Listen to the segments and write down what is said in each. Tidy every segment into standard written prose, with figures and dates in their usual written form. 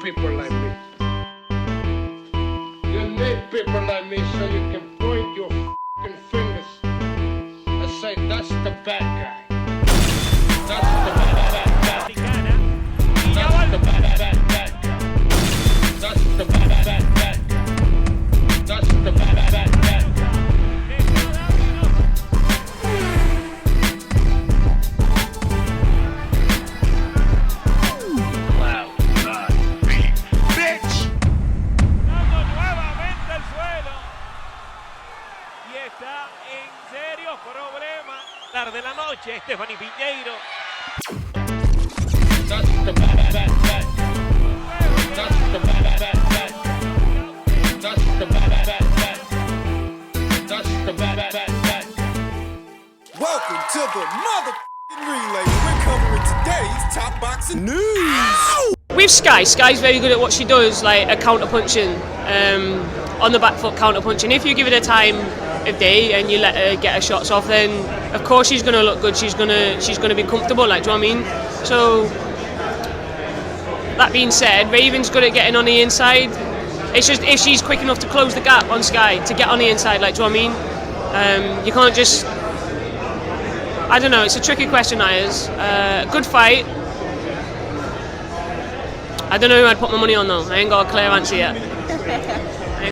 people like me. You need people like me so you can point your f***ing fingers and say, that's the bad guy. That's the bad guy. That's the bad guy. That's the bad guy. That's the bad guy. That's the bad guy. De la noche, Stephanie Piñeiro. Welcome to the motherfucking relay. We're covering today's top boxing news. With Sky's very good at what she does, like a counter punching, on the back foot counter punching. If you give it a time of day and you let her get her shots off, then of course she's gonna look good. She's gonna be comfortable. Like, do you know what I mean? So that being said, Raven's good at getting on the inside. It's just if she's quick enough to close the gap on Sky to get on the inside. Like, do you know what I mean? You can't just. I don't know. It's a tricky question, that is. Good fight. I don't know who I'd put my money on though. I ain't got a clear answer yet.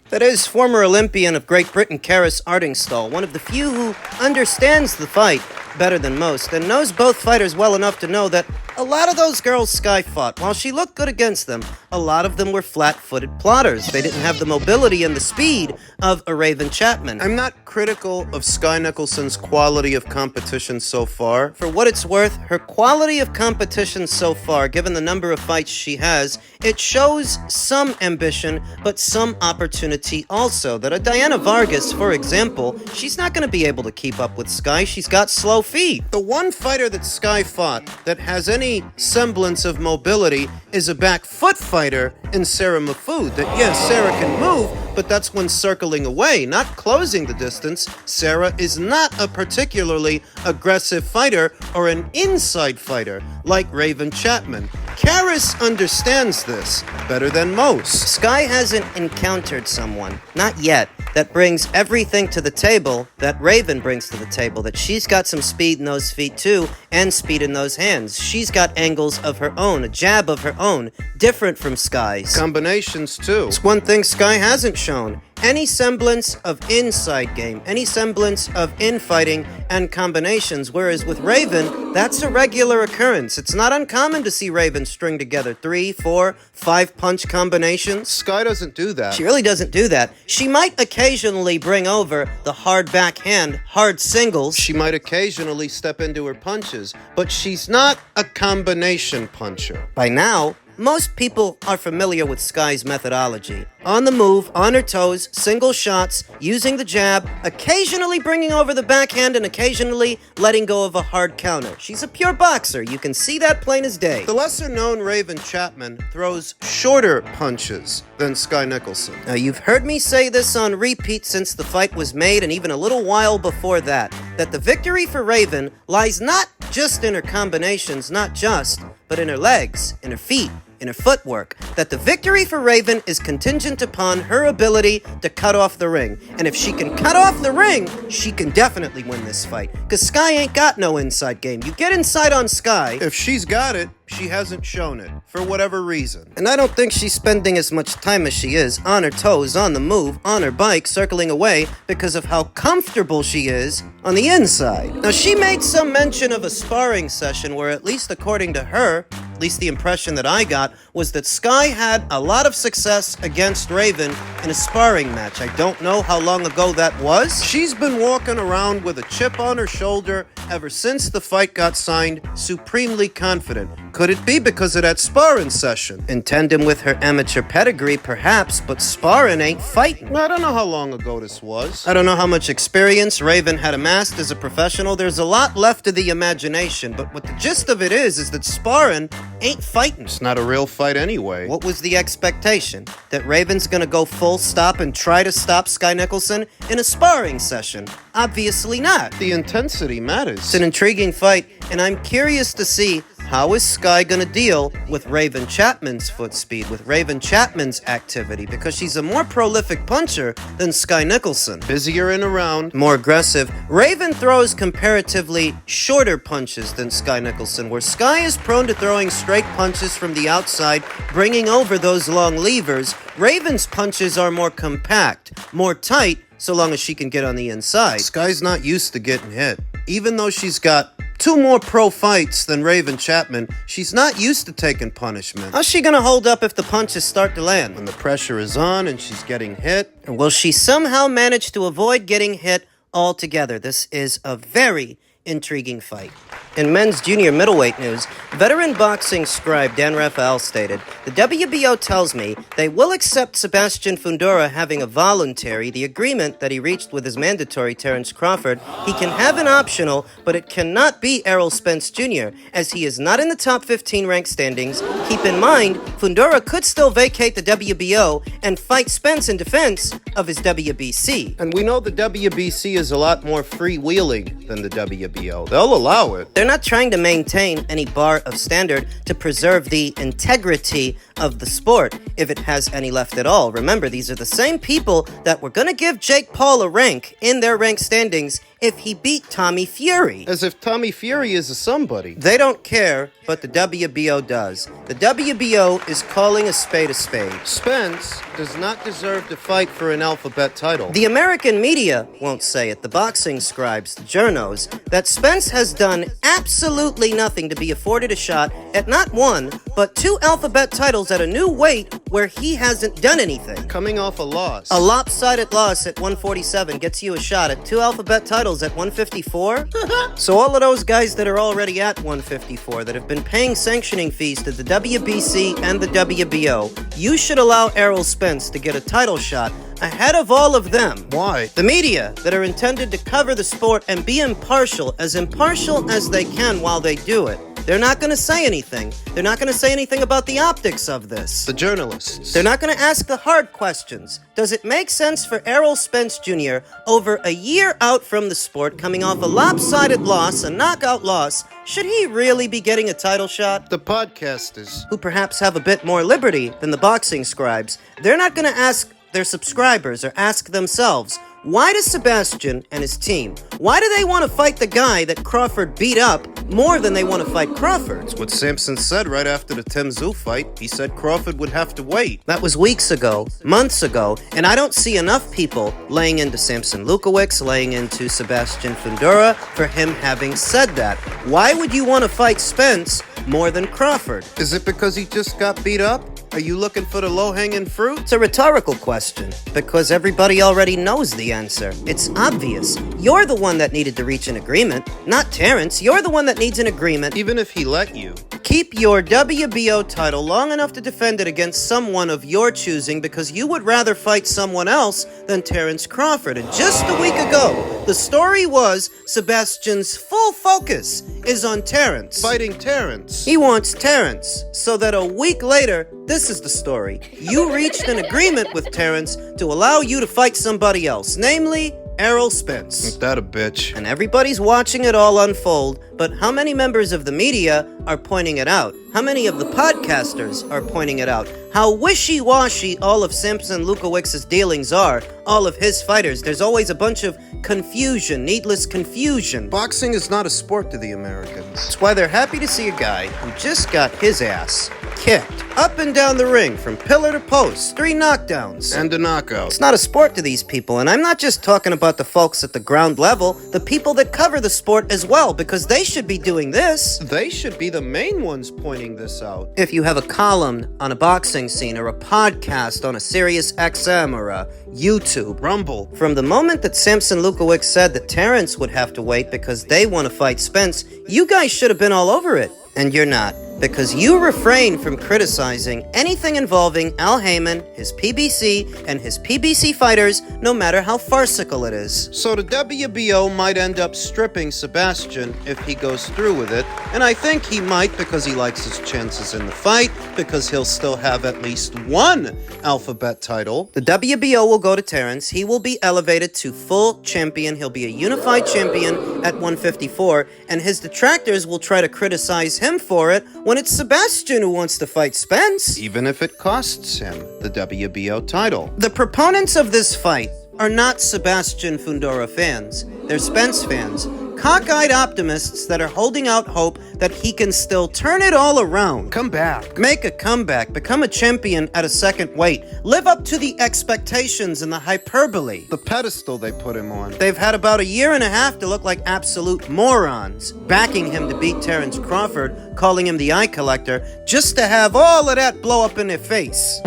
That is former Olympian of Great Britain, Artingstall, one of the few who understands the fight better than most and knows both fighters well enough to know that a lot of those girls Sky fought, while she looked good against them, a lot of them were flat-footed plotters. They didn't have the mobility and the speed of a Raven Chapman. I'm not critical of Sky Nicholson's quality of competition so far. For what it's worth, her quality of competition so far, given the number of fights she has, it shows some ambition, but some opportunity also. That a Diana Vargas, for example, she's not going to be able to keep up with Sky. She's got slow feet. The one fighter that Sky fought that has any semblance of mobility is a back foot fighter in Sarah Mahfoud. That, yes, Sarah can move, but that's when circling away, not closing the distance. Sarah is not a particularly aggressive fighter or an inside fighter like Raven Chapman. Karis understands this better than most. Sky hasn't encountered someone, not yet, that brings everything to the table that Raven brings to the table. That she's got some speed in those feet too, and speed in those hands. She's got angles of her own, a jab of her own, different from Sky's. Combinations too. It's one thing Sky hasn't shown. Any semblance of inside game, any semblance of infighting and combinations, whereas with Raven, that's a regular occurrence. It's not uncommon to see Raven string together 3, 4, 5 punch combinations. Sky doesn't do that. She really doesn't do that. She might occasionally bring over the hard backhand, hard singles. She might occasionally step into her punches, but she's not a combination puncher. By now, most people are familiar with Sky's methodology. On the move, on her toes, single shots, using the jab, occasionally bringing over the backhand and occasionally letting go of a hard counter. She's a pure boxer. You can see that plain as day. The lesser-known Raven Chapman throws shorter punches than Sky Nicholson. Now, you've heard me say this on repeat since the fight was made and even a little while before that the victory for Raven lies not just in her combinations, not just, but in her legs, in her feet, in her footwork. That the victory for Raven is contingent upon her ability to cut off the ring. And if she can cut off the ring, she can definitely win this fight. Because Sky ain't got no inside game. You get inside on Sky. If she's got it, she hasn't shown it, for whatever reason. And I don't think she's spending as much time as she is on her toes, on the move, on her bike, circling away, because of how comfortable she is on the inside. Now, she made some mention of a sparring session where, at least according to her, at least the impression that I got, was that Sky had a lot of success against Raven in a sparring match. I don't know how long ago that was. She's been walking around with a chip on her shoulder ever since the fight got signed, supremely confident. Could it be because of that sparring session? In tandem with her amateur pedigree, perhaps, but sparring ain't fighting. I don't know how long ago this was. I don't know how much experience Raven had amassed as a professional. There's a lot left of the imagination, but what the gist of it is that sparring ain't fighting. It's not a real fight anyway. What was the expectation? That Raven's gonna go full stop and try to stop Sky Nicholson in a sparring session? Obviously not. The intensity matters. It's an intriguing fight, and I'm curious to see how is Sky gonna deal with Raven Chapman's foot speed, with Raven Chapman's activity? Because she's a more prolific puncher than Sky Nicolson. Busier in a round, more aggressive. Raven throws comparatively shorter punches than Sky Nicolson, where Sky is prone to throwing straight punches from the outside, bringing over those long levers. Raven's punches are more compact, more tight, so long as she can get on the inside. Sky's not used to getting hit. Even though she's got 2 more pro fights than Raven Chapman, she's not used to taking punishment. How's she gonna hold up if the punches start to land? When the pressure is on and she's getting hit? Or will she somehow manage to avoid getting hit altogether? This is a very intriguing fight. In men's junior middleweight news, veteran boxing scribe Dan Rafael stated, "The WBO tells me they will accept Sebastian Fundora having a voluntary, the agreement that he reached with his mandatory Terence Crawford. He can have an optional, but it cannot be Errol Spence Jr., as he is not in the top 15 ranked standings. Keep in mind, Fundora could still vacate the WBO and fight Spence in defense of his WBC. And we know the WBC is a lot more freewheeling than the WBO. They'll allow it. They're not trying to maintain any bar of standard to preserve the integrity of the sport, if it has any left at all. Remember, these are the same people that were going to give Jake Paul a rank in their rank standings if he beat Tommy Fury. As if Tommy Fury is a somebody. They don't care, but the WBO does. The WBO is calling a spade a spade. Spence does not deserve to fight for an alphabet title. The American media won't say it. The boxing scribes, the journos, that Spence has done absolutely nothing to be afforded a shot at not 1, but 2 alphabet titles at a new weight where he hasn't done anything. Coming off a loss. A lopsided loss at 147 gets you a shot at 2 alphabet titles at 154? So all of those guys that are already at 154, that have been paying sanctioning fees to the WBC and the WBO, you should allow Errol Spence to get a title shot ahead of all of them. Why? The media that are intended to cover the sport and be impartial as they can while they do it. They're not going to say anything. They're not going to say anything about the optics of this. The journalists. They're not going to ask the hard questions. Does it make sense for Errol Spence Jr., over a year out from the sport, coming off a lopsided loss, a knockout loss, should he really be getting a title shot? The podcasters, who perhaps have a bit more liberty than the boxing scribes, they're not going to ask their subscribers or ask themselves, why does Sebastian and his team, why do they want to fight the guy that Crawford beat up more than they want to fight Crawford? It's what Sampson said right after the Tim Tszyu fight. He said Crawford would have to wait. That was weeks ago, months ago, and I don't see enough people laying into Sampson Lukowicz, laying into Sebastian Fundora for him having said that. Why would you want to fight Spence more than Crawford? Is it because he just got beat up? Are you looking for the low-hanging fruit? It's a rhetorical question, because everybody already knows the answer. It's obvious. You're the one that needed to reach an agreement, not Terence. You're the one that needs an agreement. Even if he let you. Keep your WBO title long enough to defend it against someone of your choosing, because you would rather fight someone else than Terence Crawford. And just a week ago, the story was Sebastian's full focus is on Terence. Fighting Terence. He wants Terence. So that a week later, this is the story. You reached an agreement with Terence to allow you to fight somebody else, namely Errol Spence. Ain't that a bitch? And everybody's watching it all unfold, but how many members of the media are pointing it out? How many of the podcasters are pointing it out? How wishy-washy all of Sampson Lukowicz's dealings are, all of his fighters. There's always a bunch of confusion, needless confusion. Boxing is not a sport to the Americans. That's why they're happy to see a guy who just got his ass kicked up and down the ring from pillar to post, 3 knockdowns and a knockout. It's not a sport to these people, and I'm not just talking about the folks at the ground level, the people that cover the sport as well, because they should be doing this. They should be the main ones pointing this out. If you have a column on a boxing scene or a podcast on a Sirius XM or a YouTube, Rumble, from the moment that Sampson Lukowicz said that Terence would have to wait because they want to fight Spence, you guys should have been all over it, and you're not. because you refrain from criticizing anything involving Al Heyman, his PBC, and his PBC fighters, no matter how farcical it is. So the WBO might end up stripping Sebastian if he goes through with it, and I think he might because he likes his chances in the fight, because he'll still have at least one alphabet title. The WBO will go to Terrence. He will be elevated to full champion. He'll be a unified champion at 154, and his detractors will try to criticize him for it when it's Sebastian who wants to fight Spence. Even if it costs him the WBO title. The proponents of this fight are not Sebastian Fundora fans. They're Spence fans. Cockeyed optimists that are holding out hope that he can still turn it all around. Come back. Make a comeback, become a champion at a second weight, live up to the expectations and the hyperbole. The pedestal they put him on. They've had about a year and a half to look like absolute morons, backing him to beat Terrence Crawford, calling him the eye collector, just to have all of that blow up in their face.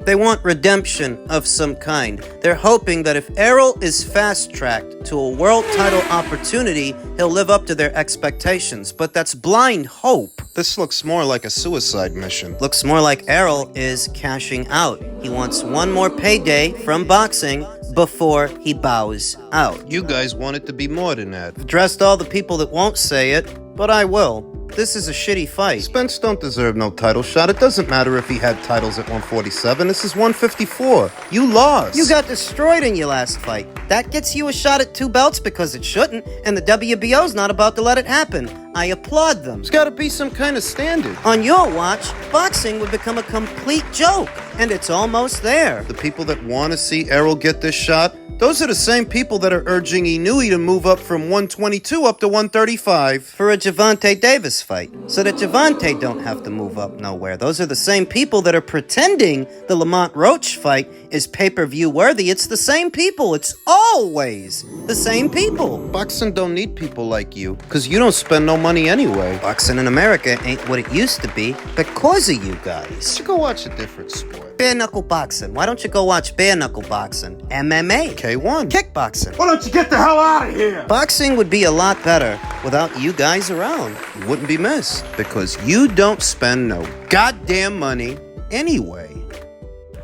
They want redemption of some kind. They're hoping that if Errol is fast-tracked to a world title opportunity, he'll live up to their expectations. But that's blind hope. This looks more like a suicide mission. Looks more like Errol is cashing out. He wants one more payday from boxing before he bows out. You guys want it to be more than that. I've addressed all the people that won't say it, but I will. This is a shitty fight. Spence don't deserve no title shot. It doesn't matter if he had titles at 147. This is 154. You lost. You got destroyed in your last fight. That gets you a shot at 2 belts because it shouldn't, and the WBO's not about to let it happen. I applaud them. There's gotta be some kind of standard. On your watch, boxing would become a complete joke, and it's almost there. The people that want to see Errol get this shot, those are the same people that are urging Inouye to move up from 122 up to 135. For a Gervonta Davis fight, so that Gervonta don't have to move up nowhere. Those are the same people that are pretending the Lamont Roach fight is pay-per-view worthy. It's the same people. It's always the same people. Boxing don't need people like you, because you don't spend no money anyway. Boxing in America ain't what it used to be because of you guys. You should go watch a different sport. Bare knuckle boxing. Why don't you go watch bare knuckle boxing? MMA. K1. Kickboxing. Why don't you get the hell out of here? Boxing would be a lot better without you guys around. You wouldn't be missed, because you don't spend no goddamn money anyway.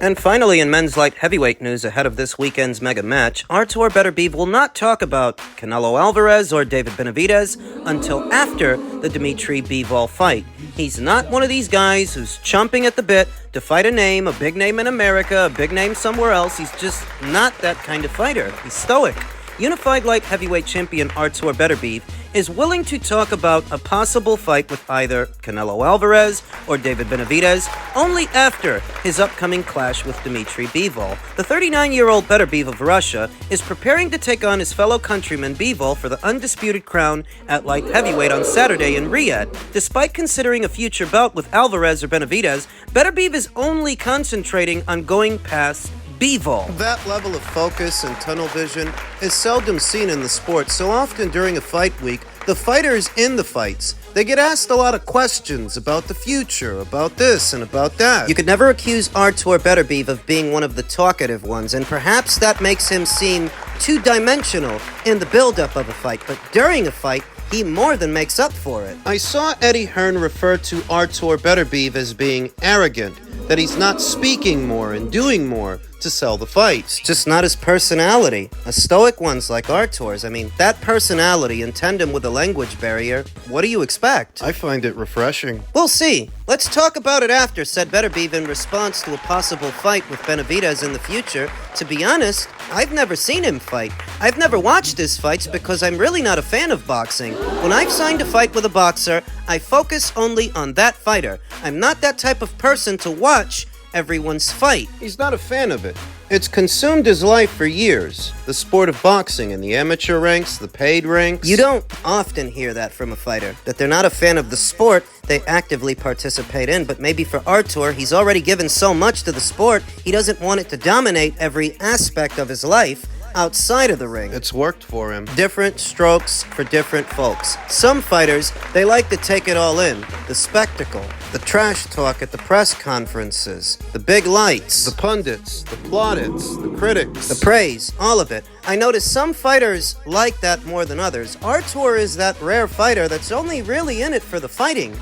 And finally, in men's light heavyweight news ahead of this weekend's mega match, Artur Beterbiev will not talk about Canelo Alvarez or David Benavidez until after the Dimitri Bivol fight. He's not one of these guys who's chomping at the bit to fight a big name in America, a big name somewhere else. He's just not that kind of fighter. He's stoic. Unified light heavyweight champion Artur Beterbiev is willing to talk about a possible fight with either Canelo Alvarez or David Benavidez only after his upcoming clash with Dimitri Bivol. The 39-year-old Beterbiev of Russia is preparing to take on his fellow countryman Bivol for the undisputed crown at light heavyweight on Saturday in Riyadh. Despite considering a future bout with Alvarez or Benavidez, Beterbiev is only concentrating on going past Bivol. That level of focus and tunnel vision is seldom seen in the sport. So often during a fight week, the fighters in the fights, they get asked a lot of questions about the future, about this and about that. You could never accuse Artur Beterbiev of being one of the talkative ones, and perhaps that makes him seem two-dimensional in the build-up of a fight, but during a fight, he more than makes up for it. I saw Eddie Hearn refer to Artur Beterbiev as being arrogant, that he's not speaking more and doing more to sell the fights. It's just not his personality. A stoic one's like Artur's. I mean, that personality in tandem with a language barrier, what do you expect? I find it refreshing. We'll see. Let's talk about it after, said Beterbiev in response to a possible fight with Benavidez in the future. To be honest, I've never seen him fight. I've never watched his fights because I'm really not a fan of boxing. When I've signed a fight with a boxer, I focus only on that fighter. I'm not that type of person to watch everyone's fight. He's not a fan of it. It's consumed his life for years. The sport of boxing in the amateur ranks, the paid ranks. You don't often hear that from a fighter, that they're not a fan of the sport they actively participate in, but maybe for Artur, he's already given so much to the sport, he doesn't want it to dominate every aspect of his life. outside of the ring. It's worked for him. Different strokes for different folks. Some fighters, they like to take it all in. The spectacle, the trash talk at the press conferences, the big lights, The pundits, the plaudits, the critics. the praise, all of it. I notice some fighters like that more than others. Artur is that rare fighter that's only really in it for the fighting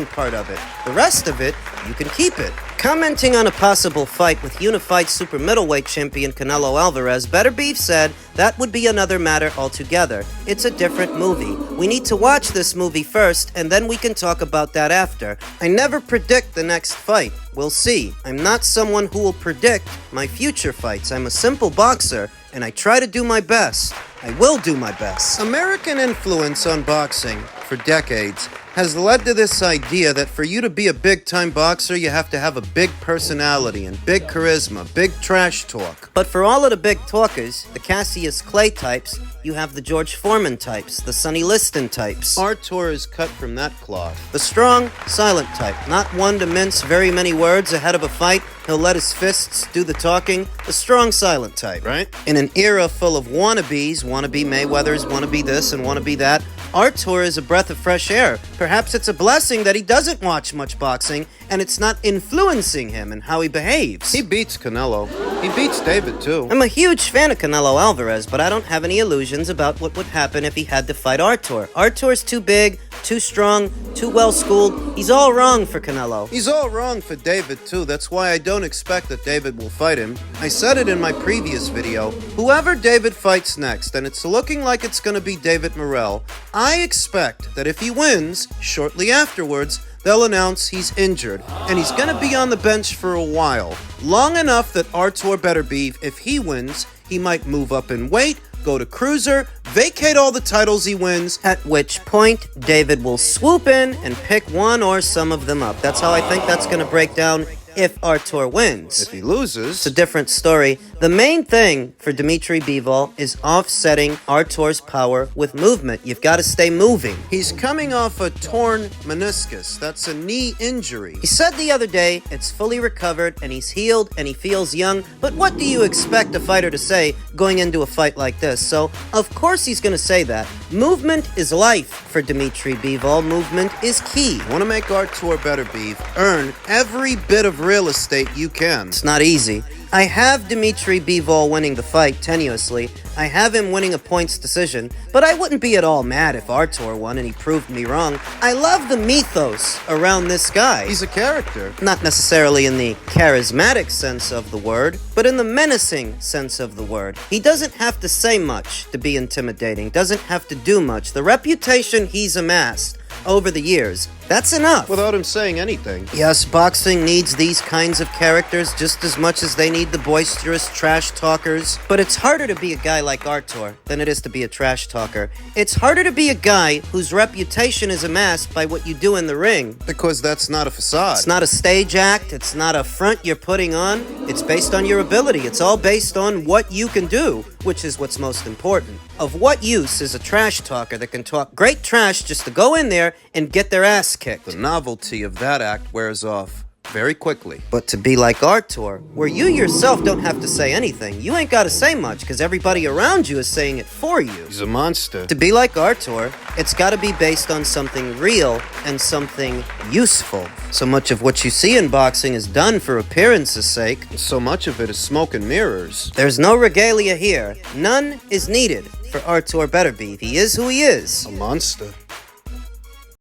part of it. The rest of it, you can keep it. Commenting on a possible fight with unified super middleweight champion Canelo Alvarez, Beterbiev said that would be another matter altogether. It's a different movie. We need to watch this movie first, and then we can talk about that after. I never predict the next fight. We'll see. I'm not someone who will predict my future fights. I'm a simple boxer, and I try to do my best. I will do my best. American influence on boxing for decades has led to this idea that for you to be a big-time boxer, you have to have a big personality and big charisma, big trash talk. But for all of the big talkers, the Cassius Clay types, you have the George Foreman types, the Sonny Liston types. Artur is cut from that cloth. The strong, silent type, not one to mince very many words ahead of a fight. He'll let his fists do the talking. The strong, silent type. Right. In an era full of wannabes, wannabe Mayweathers, wannabe this and wannabe that, Artur is a breath of fresh air. Perhaps it's a blessing that he doesn't watch much boxing and it's not influencing him and how he behaves. He beats Canelo. He beats David, too. I'm a huge fan of Canelo Alvarez, but I don't have any illusions about what would happen if he had to fight Artur. Artur's too big, too strong, too well-schooled. He's all wrong for Canelo. He's all wrong for David, too. That's why I don't expect that David will fight him. I said it in my previous video. Whoever David fights next, and it's looking like it's going to be David Morrell, I expect that if he wins, shortly afterwards, they'll announce he's injured, and he's going to be on the bench for a while. Long enough that Artur Beterbiev, if he wins, he might move up in weight, go to cruiser, vacate all the titles he wins, At which point, David will swoop in and pick one or some of them up. That's how I think that's going to break down if Artur wins. if he loses. It's a different story. The main thing for Dmitry Bivol is offsetting Artur's power with movement. You've got to stay moving. He's coming off a torn meniscus. That's a knee injury. He said the other day it's fully recovered and he's healed and he feels young, but what do you expect a fighter to say going into a fight like this? So, of course he's going to say that. Movement is life for Dmitry Bivol. Movement is key. Want to make Artur Beterbiev earn every bit of real estate you can. It's not easy. I have Dmitry Bivol winning the fight tenuously. I have him winning a points decision, but I wouldn't be at all mad if Artur won and he proved me wrong. I love the mythos around this guy. He's a character. Not necessarily in the charismatic sense of the word, but in the menacing sense of the word. He doesn't have to say much to be intimidating, doesn't have to do much. The reputation he's amassed over the years, that's enough. Without him saying anything. Yes, boxing needs these kinds of characters just as much as they need the boisterous trash talkers. But it's harder to be a guy like Artur than it is to be a trash talker. It's harder to be a guy whose reputation is amassed by what you do in the ring. Because that's not a facade. It's not a stage act. It's not a front you're putting on. It's based on your ability. It's all based on what you can do, which is what's most important. Of what use is a trash talker that can talk great trash just to go in there and get their ass kicked? The novelty of that act wears off very quickly. But to be like Artur, where you yourself don't have to say anything, you ain't got to say much because everybody around you is saying it for you. He's a monster. To be like Artur, it's got to be based on something real and something useful. So much of what you see in boxing is done for appearance's sake. So much of it is smoke and mirrors. There's no regalia here. None is needed for Artur Beterbiev. He is who he is. A monster.